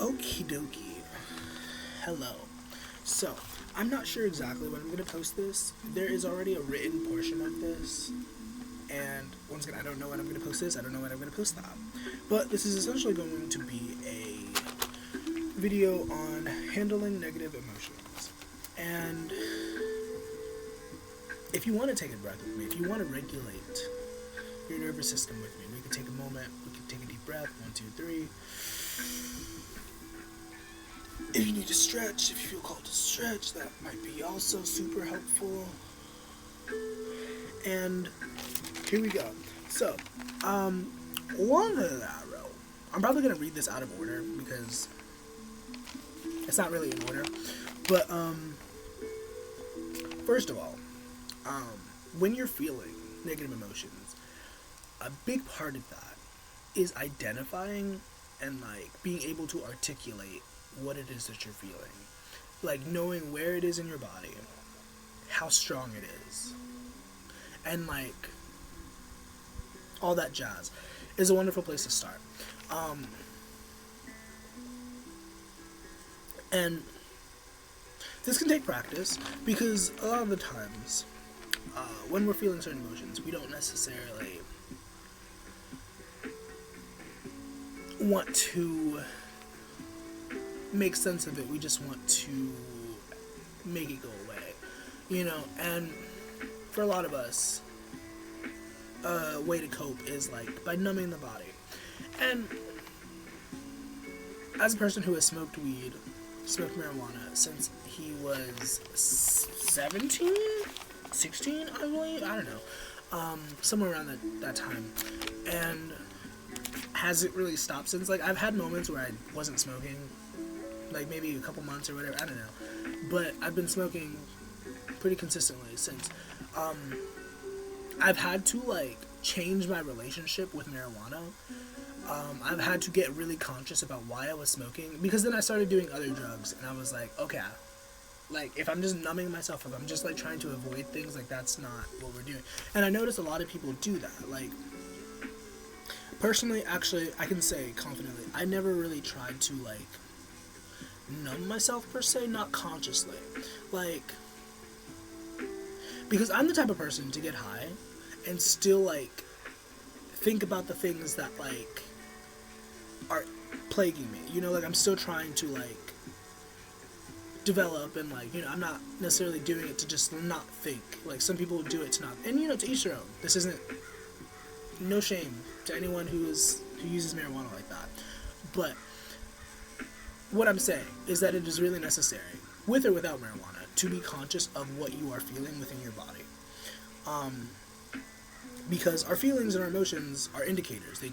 Okie dokie. Hello. So, I'm not sure exactly when I'm going to post this. There is already a written portion of this. And once again, I don't know when I'm going to post this. I don't know when I'm going to post that. But this is essentially going to be a video on handling negative emotions. And if you want to take a breath with me, if you want to regulate your nervous system with me, we can take a moment, we can take a deep breath, 1, 2, 3. If you need to stretch, if you feel called to stretch, that might be also super helpful. And here we go. So, one of that row, I'm probably going to read this out of order because it's not really in order. But, first of all, when you're feeling negative emotions, a big part of that is identifying and, being able to articulate what it is that you're feeling. Knowing where it is in your body, how strong it is, and, all that jazz is a wonderful place to start. And this can take practice because a lot of the times when we're feeling certain emotions, we don't necessarily want to make sense of it. We just want to make it go away, and for a lot of us, a way to cope is by numbing the body. And as a person who has smoked marijuana since he was 17, 16, I believe, I don't know, somewhere around that time, and hasn't really stopped since. I've had moments where I wasn't smoking, maybe a couple months or whatever, I don't know, but I've been smoking pretty consistently since. I've had to change my relationship with marijuana. I've had to get really conscious about why I was smoking, because then I started doing other drugs, and I was okay, if I'm just numbing myself, if I'm just trying to avoid things, that's not what we're doing. And I noticed a lot of people do that. Personally, actually, I can say confidently, I never really tried to numb myself per se, not consciously, because I'm the type of person to get high and still think about the things that are plaguing me, I'm still trying to develop, and I'm not necessarily doing it to just not think. Some people do it to not, and to each their own. This isn't, no shame to anyone who uses marijuana like that, but what I'm saying is that it is really necessary, with or without marijuana, to be conscious of what you are feeling within your body. Because our feelings and our emotions are indicators. They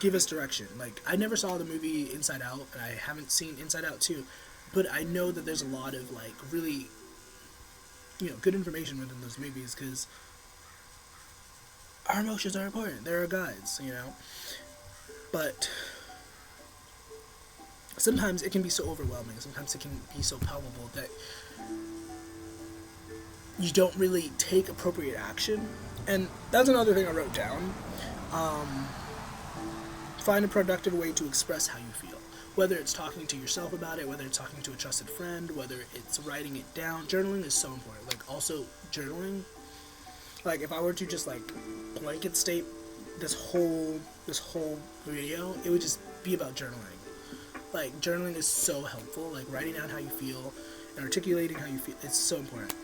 give us direction. I never saw the movie Inside Out, and I haven't seen Inside Out 2, but I know that there's a lot of, really, good information within those movies, because our emotions are important. They're our guides, But sometimes it can be so overwhelming. Sometimes it can be so palpable that you don't really take appropriate action. And that's another thing I wrote down. Find a productive way to express how you feel. Whether it's talking to yourself about it, whether it's talking to a trusted friend, whether it's writing it down. Journaling is so important. Also, journaling. If I were to just, blanket state this whole video, it would just be about journaling. Journaling is so helpful. Writing down how you feel and articulating how you feel, it's so important.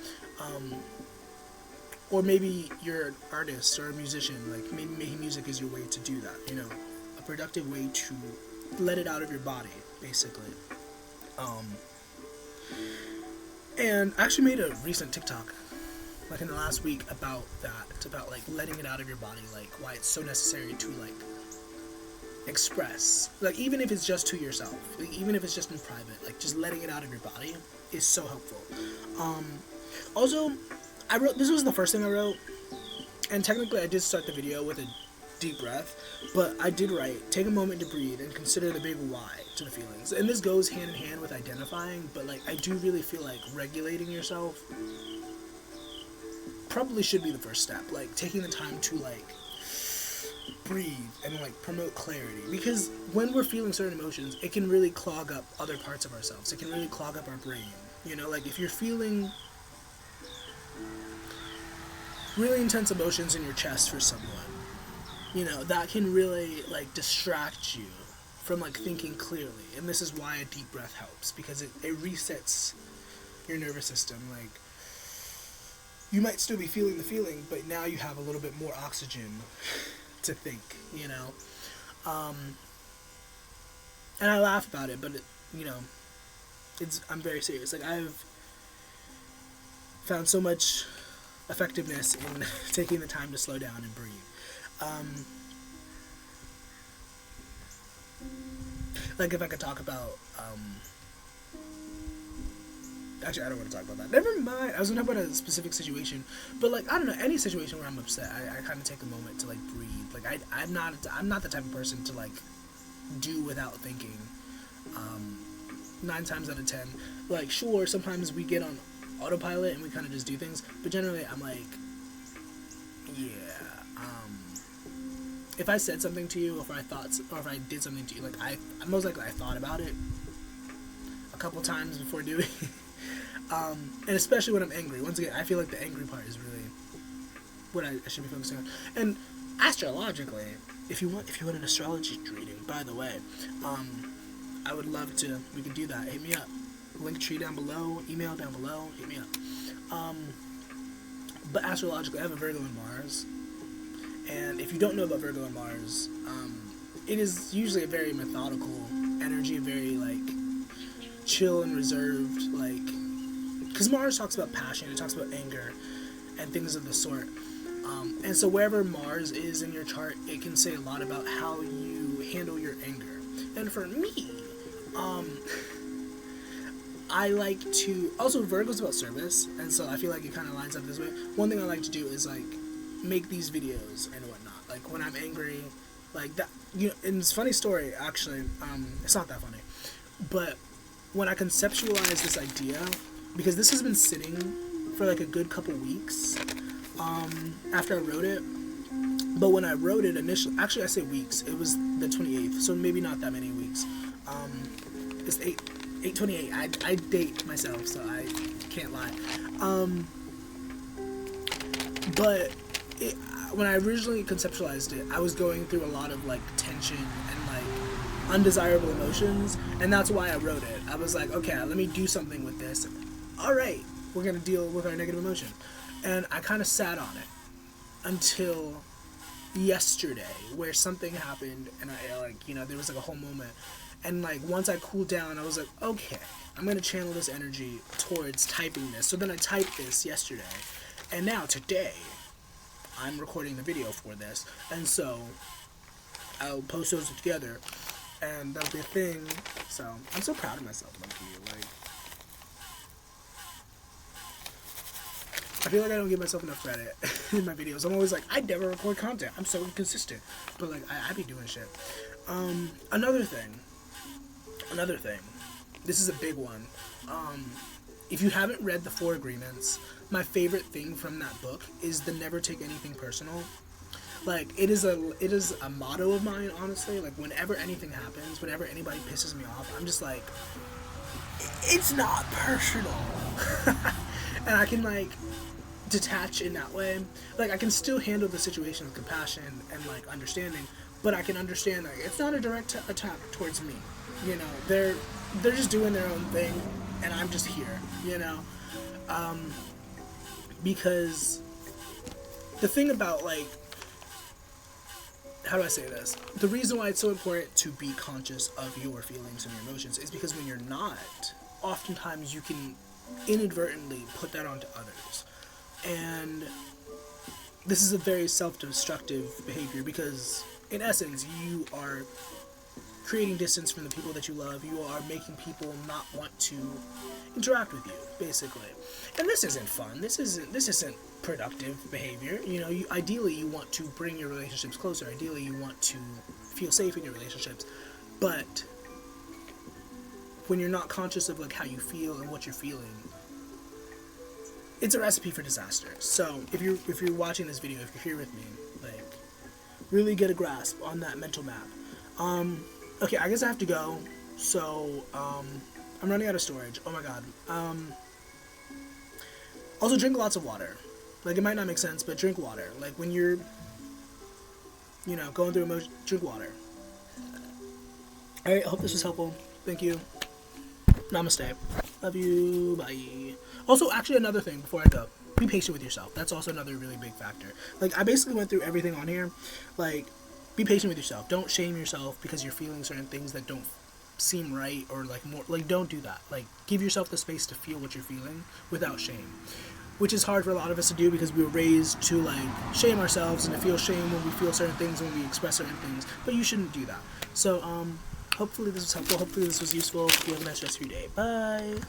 Or maybe you're an artist or a musician, maybe making music is your way to do that, a productive way to let it out of your body, basically. And I actually made a recent TikTok, in the last week, about that. It's about, letting it out of your body, why it's so necessary to, express. Even if it's just to yourself, even if it's just in private, just letting it out of your body is so helpful. Also, this was the first thing I wrote, and technically I did start the video with a deep breath, but I did write, take a moment to breathe and consider the big why to the feelings. And this goes hand in hand with identifying, but I do really feel regulating yourself probably should be the first step. Taking the time to breathe and like promote clarity, because when we're feeling certain emotions, it can really clog up other parts of ourselves. It can really clog up our brain. You know, like if you're feeling really intense emotions in your chest for someone, you know, that can really like distract you from like thinking clearly. And this is why a deep breath helps, because it resets your nervous system. Like, you might still be feeling the feeling, but now you have a little bit more oxygen to think, you know. And I laugh about it, but you know, I'm very serious. Like, I've found so much effectiveness in taking the time to slow down and breathe. Like, if I could talk about, actually, I don't want to talk about that. Never mind. I was going to talk about a specific situation, but like, I don't know, any situation where I'm upset, I kind of take a moment to like breathe. Like, I'm not the type of person to like do without thinking. 9 times out of 10, like, sure, sometimes we get on autopilot and we kind of just do things, but generally I'm like, yeah, if I said something to you, or if I did something to you, like, I most likely I thought about it a couple times before doing it. And especially when I'm angry. Once again, I feel like the angry part is really what I should be focusing on. And astrologically, if you want an astrology reading, by the way, I would love to. We could do that. Hit me up. Link tree down below. Email down below. Hit me up. But astrologically, I have a Virgo in Mars. And if you don't know about Virgo and Mars, it is usually a very methodical energy, very like chill and reserved, like, because Mars talks about passion, it talks about anger, and things of the sort. And so wherever Mars is in your chart, it can say a lot about how you handle your anger. And for me, I like to, also Virgo's about service, and so I feel like it kind of lines up this way. One thing I like to do is like make these videos and whatnot, like when I'm angry, like that, you know. And it's a funny story, actually. It's not that funny, but when I conceptualized this idea, because this has been sitting for like a good couple weeks after I wrote it, but when I wrote it initially, actually I say weeks, it was the 28th, so maybe not that many weeks. It's 8/28. I date myself, so I can't lie. But when I originally conceptualized it, I was going through a lot of like tension and like undesirable emotions, and that's why I wrote it. I was like, okay, let me do something with this. All right, we're gonna deal with our negative emotion, and I kind of sat on it until yesterday, where something happened, and I like, you know, there was like a whole moment, and like once I cooled down, I was like, okay, I'm gonna channel this energy towards typing this. So then I typed this yesterday, and now today I'm recording the video for this, and so I'll post those together, and that'll be a thing. So I'm so proud of myself, low-key. Like, I feel like I don't give myself enough credit in my videos. I'm always like, I never record content, I'm so inconsistent, but like I be doing shit. Another thing, this is a big one. If you haven't read the 4 Agreements, my favorite thing from that book is the never take anything personal. Like, it is a motto of mine, honestly. Like, whenever anything happens, whenever anybody pisses me off, I'm just like, it's not personal. And I can like detach in that way. Like, I can still handle the situation with compassion and like understanding, but I can understand like it's not a direct attack towards me. You know, they're just doing their own thing, and I'm just here. You know, because the thing about like, how do I say this? The reason why it's so important to be conscious of your feelings and your emotions is because when you're not, oftentimes you can inadvertently put that onto others. And this is a very self-destructive behavior, because in essence you are creating distance from the people that you love. You are making people not want to interact with you, basically. And this isn't fun. This isn't productive behavior. You know, ideally you want to bring your relationships closer. Ideally you want to feel safe in your relationships. But when you're not conscious of like how you feel and what you're feeling, it's a recipe for disaster. So if you're watching this video, if you're here with me, like, really get a grasp on that mental map. Okay, I guess I have to go. So, I'm running out of storage. Oh my god. Also, drink lots of water. Like, it might not make sense, but drink water. Like, when you're, going through emotion, drink water. Alright, I hope this was helpful. Thank you. Namaste. Love you. Bye. Also, actually, another thing before I go. Be patient with yourself. That's also another really big factor. Like, I basically went through everything on here. Like, be patient with yourself. Don't shame yourself because you're feeling certain things that don't seem right, or like more, like, don't do that. Like, give yourself the space to feel what you're feeling without shame, which is hard for a lot of us to do because we were raised to, like, shame ourselves and to feel shame when we feel certain things, when we express certain things, but you shouldn't do that. So hopefully this was helpful, hopefully this was useful. You have a nice rest of your day. Bye.